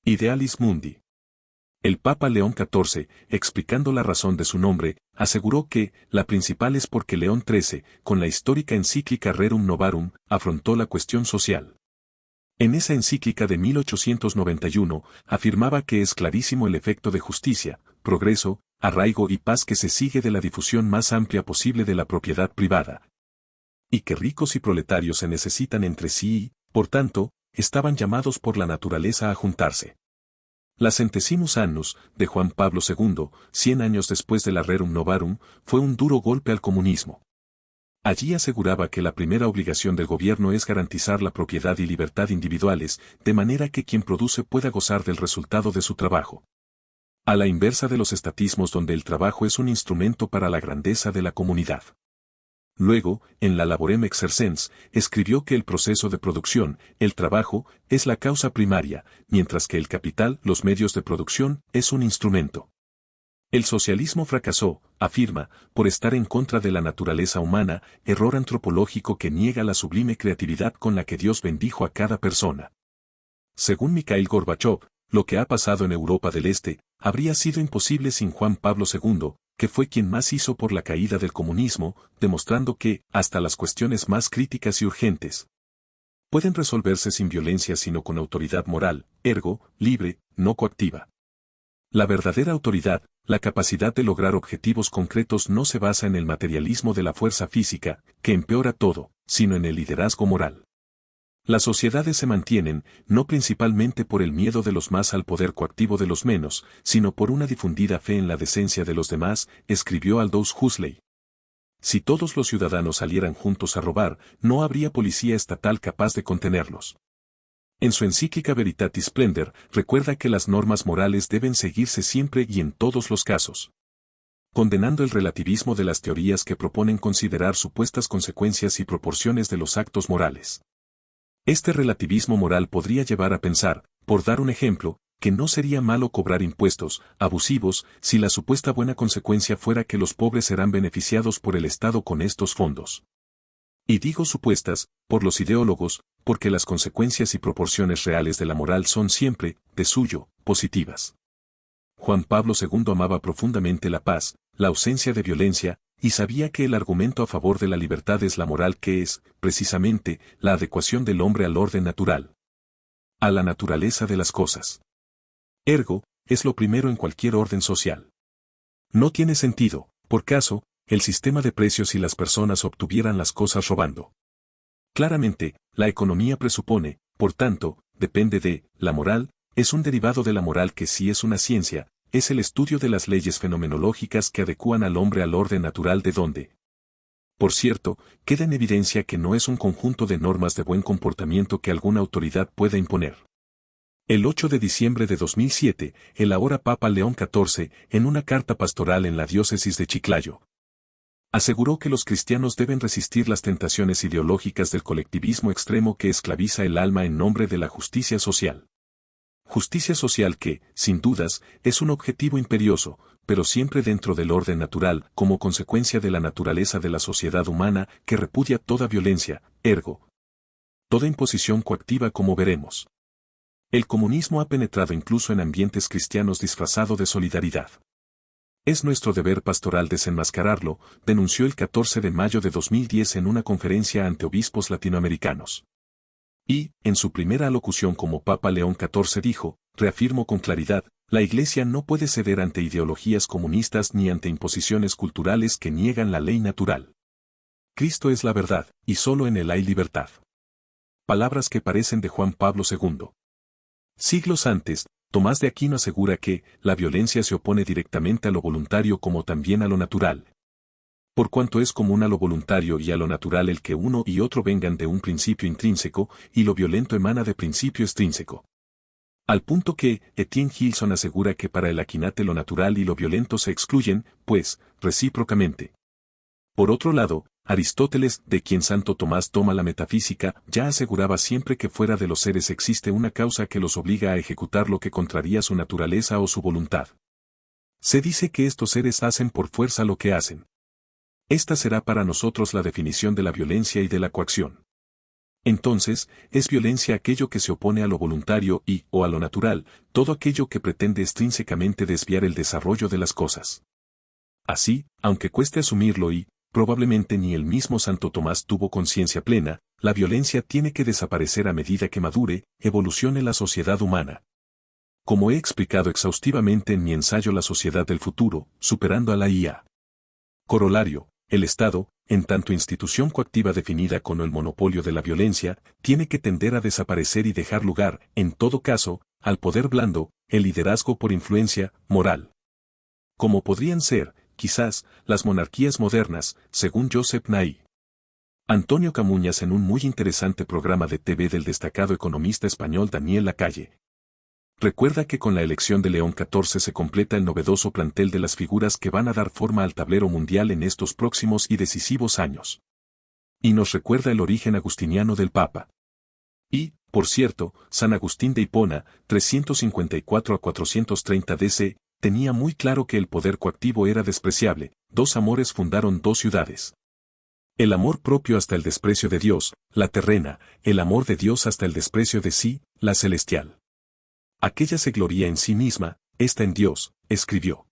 Idealis Mundi. El Papa León XIV, explicando la razón de su nombre, aseguró que la principal es porque León XIII, con la histórica encíclica Rerum Novarum, afrontó la cuestión social. En esa encíclica de 1891, afirmaba que es clarísimo el efecto de justicia, progreso, arraigo y paz que se sigue de la difusión más amplia posible de la propiedad privada. Y que ricos y proletarios se necesitan entre sí y, por tanto, estaban llamados por la naturaleza a juntarse. La Centesimus Annus, de Juan Pablo II, 100 años después de la Rerum Novarum, fue un duro golpe al comunismo. Allí aseguraba que la primera obligación del gobierno es garantizar la propiedad y libertad individuales, de manera que quien produce pueda gozar del resultado de su trabajo. A la inversa de los estatismos donde el trabajo es un instrumento para la grandeza de la comunidad. Luego, en la Laborem Exercens, escribió que el proceso de producción, el trabajo, es la causa primaria, mientras que el capital, los medios de producción, es un instrumento. El socialismo fracasó, afirma, por estar en contra de la naturaleza humana, error antropológico que niega la sublime creatividad con la que Dios bendijo a cada persona. Según Mikhail Gorbachev, lo que ha pasado en Europa del Este, habría sido imposible sin Juan Pablo II, que fue quien más hizo por la caída del comunismo, demostrando que, hasta las cuestiones más críticas y urgentes, pueden resolverse sin violencia sino con autoridad moral, ergo, libre, no coactiva. La verdadera autoridad, la capacidad de lograr objetivos concretos no se basa en el materialismo de la fuerza física, que empeora todo, sino en el liderazgo moral. Las sociedades se mantienen, no principalmente por el miedo de los más al poder coactivo de los menos, sino por una difundida fe en la decencia de los demás, escribió Aldous Huxley. Si todos los ciudadanos salieran juntos a robar, no habría policía estatal capaz de contenerlos. En su encíclica Veritatis Splendor, recuerda que las normas morales deben seguirse siempre y en todos los casos. Condenando el relativismo de las teorías que proponen considerar supuestas consecuencias y proporciones de los actos morales. Este relativismo moral podría llevar a pensar, por dar un ejemplo, que no sería malo cobrar impuestos abusivos si la supuesta buena consecuencia fuera que los pobres serán beneficiados por el Estado con estos fondos. Y digo supuestas, por los ideólogos, porque las consecuencias y proporciones reales de la moral son siempre, de suyo, positivas. Juan Pablo II amaba profundamente la paz, la ausencia de violencia, y sabía que el argumento a favor de la libertad es la moral que es, precisamente, la adecuación del hombre al orden natural. A la naturaleza de las cosas. Ergo, es lo primero en cualquier orden social. No tiene sentido, por caso, el sistema de precios si las personas obtuvieran las cosas robando. Claramente, la economía presupone, por tanto, depende de, la moral, es un derivado de la moral que sí es una ciencia, es el estudio de las leyes fenomenológicas que adecúan al hombre al orden natural de donde. Por cierto, queda en evidencia que no es un conjunto de normas de buen comportamiento que alguna autoridad pueda imponer. El 8 de diciembre de 2007, el ahora Papa León XIV, en una carta pastoral en la diócesis de Chiclayo, aseguró que los cristianos deben resistir las tentaciones ideológicas del colectivismo extremo que esclaviza el alma en nombre de la justicia social. Justicia social que, sin dudas, es un objetivo imperioso, pero siempre dentro del orden natural, como consecuencia de la naturaleza de la sociedad humana que repudia toda violencia, ergo, toda imposición coactiva como veremos. El comunismo ha penetrado incluso en ambientes cristianos disfrazado de solidaridad. Es nuestro deber pastoral desenmascararlo, denunció el 14 de mayo de 2010 en una conferencia ante obispos latinoamericanos. Y, en su primera alocución como Papa León XIV dijo, reafirmo con claridad, la Iglesia no puede ceder ante ideologías comunistas ni ante imposiciones culturales que niegan la ley natural. Cristo es la verdad, y solo en él hay libertad. Palabras que parecen de Juan Pablo II. Siglos antes, Tomás de Aquino asegura que, la violencia se opone directamente a lo voluntario como también a lo natural. Por cuanto es común a lo voluntario y a lo natural el que uno y otro vengan de un principio intrínseco, y lo violento emana de principio extrínseco. Al punto que, Etienne Gilson asegura que para el Aquinate lo natural y lo violento se excluyen, pues, recíprocamente. Por otro lado, Aristóteles, de quien Santo Tomás toma la metafísica, ya aseguraba siempre que fuera de los seres existe una causa que los obliga a ejecutar lo que contraría su naturaleza o su voluntad. Se dice que estos seres hacen por fuerza lo que hacen. Esta será para nosotros la definición de la violencia y de la coacción. Entonces, es violencia aquello que se opone a lo voluntario y, o a lo natural, todo aquello que pretende extrínsecamente desviar el desarrollo de las cosas. Así, aunque cueste asumirlo y, probablemente ni el mismo Santo Tomás tuvo conciencia plena, la violencia tiene que desaparecer a medida que madure, evolucione la sociedad humana. Como he explicado exhaustivamente en mi ensayo La sociedad del futuro, superando a la IA. Corolario, el Estado, en tanto institución coactiva definida como el monopolio de la violencia, tiene que tender a desaparecer y dejar lugar, en todo caso, al poder blando, el liderazgo por influencia moral. Como podrían ser, quizás, las monarquías modernas, según Joseph Nye. Antonio Camuñas en un muy interesante programa de TV del destacado economista español Daniel Lacalle. Recuerda que con la elección de León XIV se completa el novedoso plantel de las figuras que van a dar forma al tablero mundial en estos próximos y decisivos años. Y nos recuerda el origen agustiniano del Papa. Y, por cierto, San Agustín de Hipona, 354 a 430 DC, tenía muy claro que el poder coactivo era despreciable, dos amores fundaron dos ciudades. El amor propio hasta el desprecio de Dios, la terrena, el amor de Dios hasta el desprecio de sí, la celestial. Aquella se gloría en sí misma, esta en Dios, escribió.